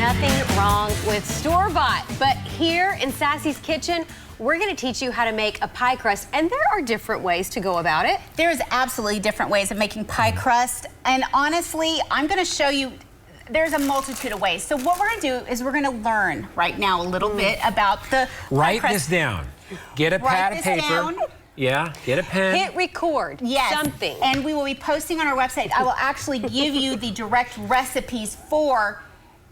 nothing wrong with store-bought, but here in Sassy's kitchen, we're going to teach you how to make a pie crust, and there are different ways to go about it. There's absolutely different ways of making pie crust, and honestly, I'm going to show you there's a multitude of ways. So what we're going to do is we're going to learn right now a little bit about the Write this down. Get a pad of paper. Down. Yeah, get a pen. Hit record. Yes. Something. And we will be posting on our website. I will actually give you the direct recipes for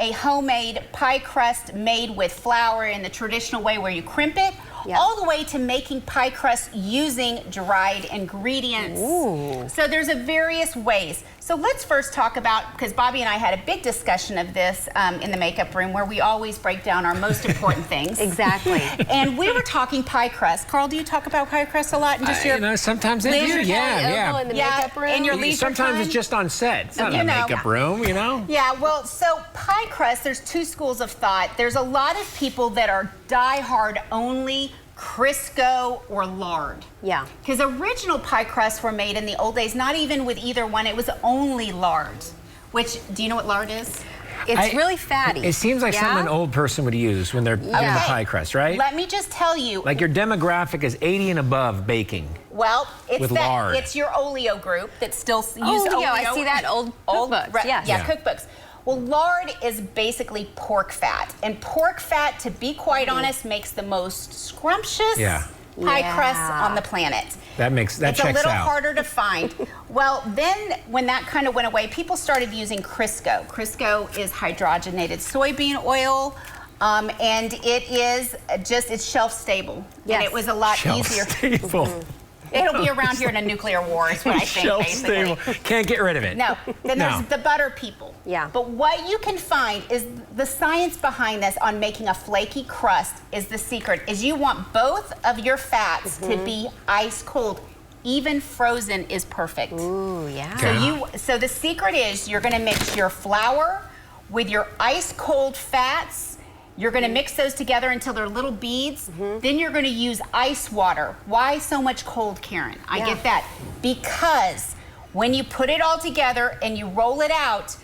a homemade pie crust made with flour in the traditional way where you crimp it, all the way to making pie crust using dried ingredients. Ooh. So there's a various ways. So let's first talk about, because Bobby and I had a big discussion of this in the makeup room where we always break down our most important things. Exactly. And we were talking pie crust. Carl, do you talk about pie crust a lot? And just your sometimes they do, yeah. In the makeup room. In your leisure Sometimes time? it's just on set. It's not a makeup room, you know? Yeah, well, so pie crust, there's two schools of thought. There's a lot of people that are die-hard only Crisco or lard. Yeah. Because original pie crusts were made in the old days, not even with either one, it was only lard. Which, do you know what lard is? It's really fatty. It seems like something an old person would use when they're doing the pie crust, right? Let me just tell you. Like your demographic is 80 and above baking. Well, it's lard. It's your oleo group that still use oleo. I see that old cookbooks. Yeah, cookbooks. Well, lard is basically pork fat. And pork fat, to be quite honest, makes the most scrumptious pie crust on the planet. That checks out. It's a little harder to find. Well, then when that kind of went away, people started using Crisco. Crisco is hydrogenated soybean oil. And it is it's shelf stable. Yes. And it was a lot easier. Stable. It'll be around here in a nuclear war is what I think, Shelf basically. stable. Can't get rid of it. No. Then there's the butter people. Yeah. But what you can find is the science behind this on making a flaky crust is the secret, is you want both of your fats to be ice cold. Even frozen is perfect. Ooh, yeah. So the secret is you're gonna mix your flour with your ice cold fats. You're gonna mix those together until they're little beads. Then you're gonna use ice water. Why so much cold, Karen? I get that. Because when you put it all together and you roll it out,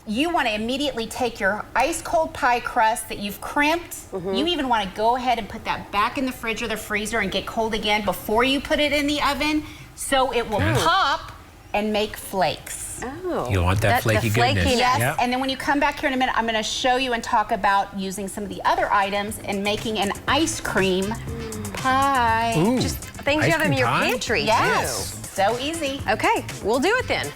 you wanna immediately take your ice cold pie crust that you've crimped. You even wanna go ahead and put that back in the fridge or the freezer and get cold again before you put it in the oven, so it will pop and make flakes. Oh. You want that flaky goodness. Yes, and then when you come back here in a minute, I'm going to show you and talk about using some of the other items and making an ice cream pie. Just things you have in your pantry, Yes, so easy. Okay, we'll do it then.